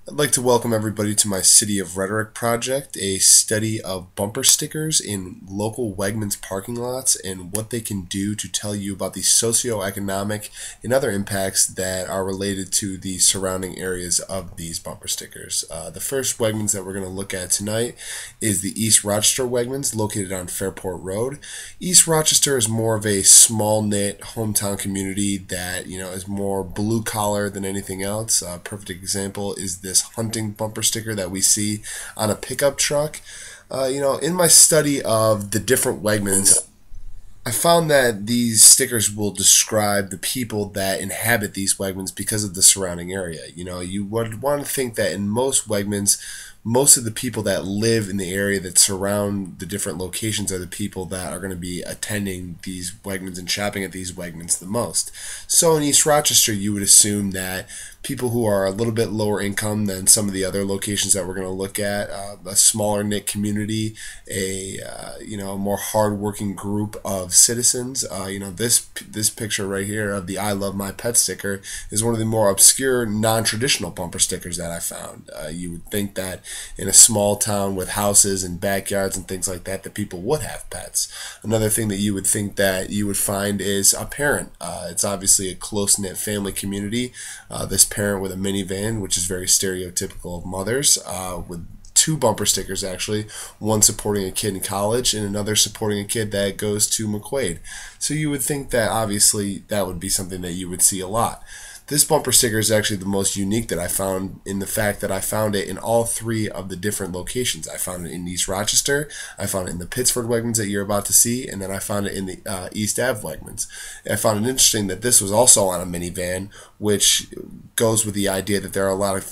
I'd like to welcome everybody to my City of Rhetoric project, a study of bumper stickers in local Wegmans parking lots and what they can do to tell you about the socioeconomic and other impacts that are related to the surrounding areas of these bumper stickers. The first Wegmans that we're going to look at tonight is the East Rochester Wegmans located on Fairport Road. East Rochester is more of a small-knit hometown community that is more blue-collar than anything else. A perfect example is this hunting bumper sticker that we see on a pickup truck. In my study of the different Wegmans, I found that these stickers will describe the people that inhabit these Wegmans because of the surrounding area. You would want to think that in most Wegmans, most of the people that live in the area that surround the different locations are the people that are going to be attending these Wegmans and shopping at these Wegmans the most. So in East Rochester, you would assume that people who are a little bit lower income than some of the other locations that we're going to look at, a smaller knit community, a more hardworking group of citizens. This picture right here of the "I Love My Pet" sticker is one of the more obscure, non-traditional bumper stickers that I found. You would think that in a small town with houses and backyards and things like that, that people would have pets. Another thing that you would think that you would find is a parent. It's obviously a close-knit family community. This parent with a minivan, which is very stereotypical of mothers, with two bumper stickers actually, one supporting a kid in college and another supporting a kid that goes to McQuaid. So you would think that obviously that would be something that you would see a lot. This bumper sticker is actually the most unique that I found, in the fact that I found it in all three of the different locations. I found it in East Rochester, I found it in the Pittsford Wegmans that you're about to see, and then I found it in the East Ave Wegmans. And I found it interesting that this was also on a minivan, which goes with the idea that there are a lot of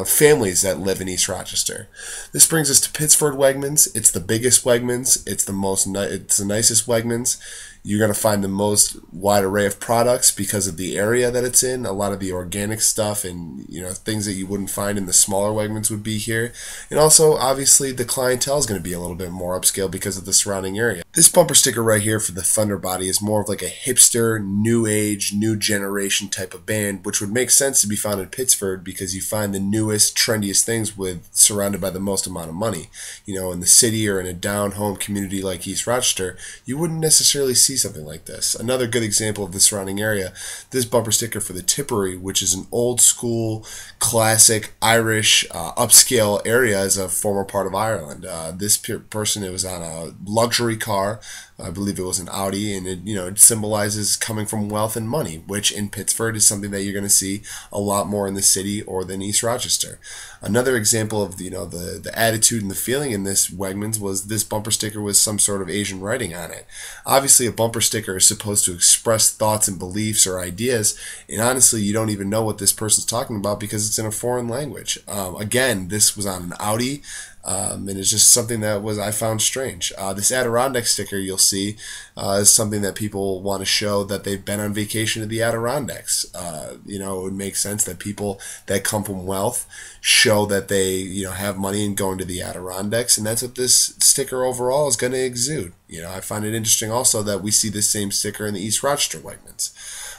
families that live in East Rochester. This brings us to Pittsford Wegmans. It's the biggest Wegmans. It's the nicest Wegmans. You're going to find the most wide array of products because of the area that it's in. A lot of the organic stuff and things that you wouldn't find in the smaller Wegmans would be here. And also, obviously, the clientele is going to be a little bit more upscale because of the surrounding area. This bumper sticker right here for the Thunder Body is more of like a hipster, new age, new generation type of band, which would make sense to be found in Pittsford because you find the newest, trendiest things surrounded by the most amount of money. In the city or in a down-home community like East Rochester, you wouldn't necessarily see something like this. Another good example of the surrounding area, this bumper sticker for the Tipperary, which is an old school, classic Irish upscale area, as a former part of Ireland. This person, it was on a luxury car. I believe it was an Audi, and it symbolizes coming from wealth and money, which in Pittsford is something that you're going to see a lot more in the city or than East Rochester. Another example of the attitude and the feeling in this Wegmans was this bumper sticker with some sort of Asian writing on it. Obviously, a bumper sticker is supposed to express thoughts and beliefs or ideas, and honestly, you don't even know what this person's talking about because it's in a foreign language. Again, this was on an Audi. And it's just something that I found strange. This Adirondack sticker you'll see is something that people want to show that they've been on vacation to the Adirondacks. It would make sense that people that come from wealth show that they have money and going to the Adirondacks, and that's what this sticker overall is going to exude. I find it interesting also that we see this same sticker in the East Rochester Wegmans.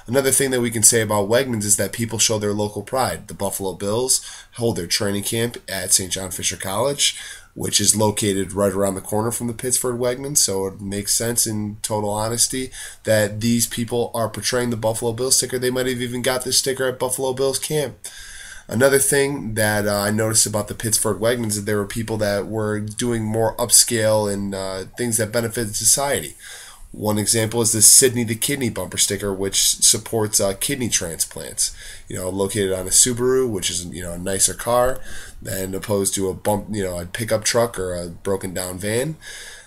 Another thing that we can say about Wegmans is that people show their local pride. The Buffalo Bills hold their training camp at St. John Fisher College, which is located right around the corner from the Pittsford Wegmans, so it makes sense, in total honesty, that these people are portraying the Buffalo Bills sticker. They might have even got this sticker at Buffalo Bills camp. Another thing that I noticed about the Pittsford Wegmans is that there were people that were doing more upscale and things that benefit society. One example is this Sydney the Kidney bumper sticker, which supports kidney transplants. Located on a Subaru, which is a nicer car than opposed to a pickup truck or a broken down van.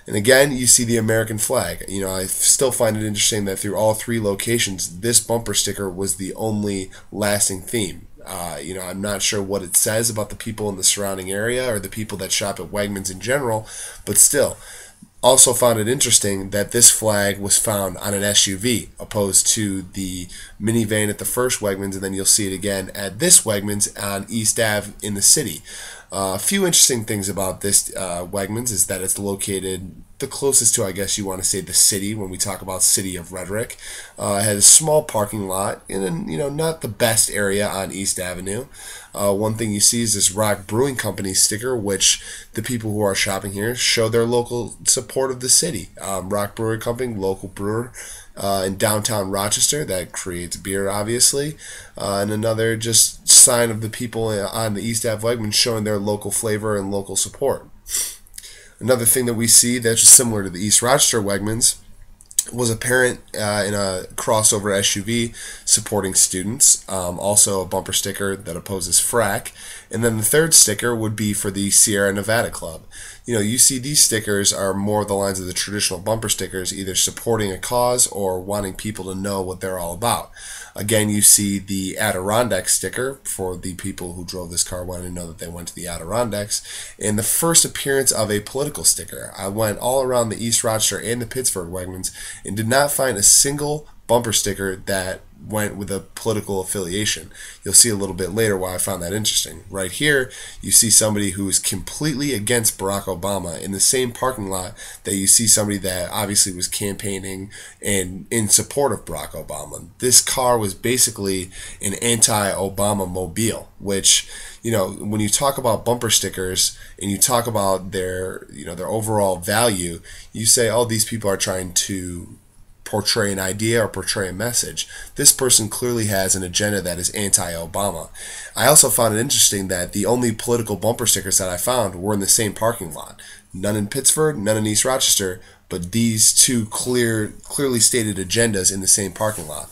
And again, you see the American flag. I still find it interesting that through all three locations, this bumper sticker was the only lasting theme. I'm not sure what it says about the people in the surrounding area or the people that shop at Wegmans in general, but still. Also found it interesting that this flag was found on an SUV opposed to the minivan at the first Wegmans, and then you'll see it again at this Wegmans on East Ave in the city. A few interesting things about this Wegmans is that it's located the closest to, I guess you want to say, the city when we talk about city of Rhetoric. It has a small parking lot in not the best area on East Avenue. One thing you see is this Rock Brewing Company sticker, which the people who are shopping here show their local support of the city. Rock Brewing Company, local brewer in downtown Rochester that creates beer, obviously, and another just sign of the people on the East Ave Wegmans showing their local flavor and local support. Another thing that we see that's just similar to the East Rochester Wegmans was a parent in a crossover SUV supporting students. Also a bumper sticker that opposes frack. And then the third sticker would be for the Sierra Nevada Club. You see these stickers are more the lines of the traditional bumper stickers, either supporting a cause or wanting people to know what they're all about. Again, you see the Adirondack sticker for the people who drove this car wanting to know that they went to the Adirondacks. And the first appearance of a political sticker. I went all around the East Rochester and the Pittsburgh Wegmans and did not find a single bumper sticker that went with a political affiliation. You'll see a little bit later why I found that interesting. Right here, you see somebody who is completely against Barack Obama in the same parking lot that you see somebody that obviously was campaigning and in support of Barack Obama. This car was basically an anti-Obama mobile, which, when you talk about bumper stickers and you talk about their overall value, you say, oh, these people are trying to portray an idea or portray a message. This person clearly has an agenda that is anti-Obama. I also found it interesting that the only political bumper stickers that I found were in the same parking lot. None in Pittsburgh, none in East Rochester, but these two clearly stated agendas in the same parking lot.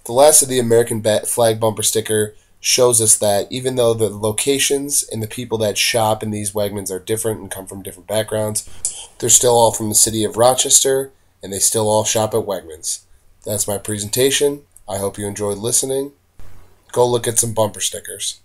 The last of the American flag bumper sticker shows us that even though the locations and the people that shop in these Wegmans are different and come from different backgrounds, they're still all from the city of Rochester, and they still all shop at Wegmans. That's my presentation. I hope you enjoyed listening. Go look at some bumper stickers.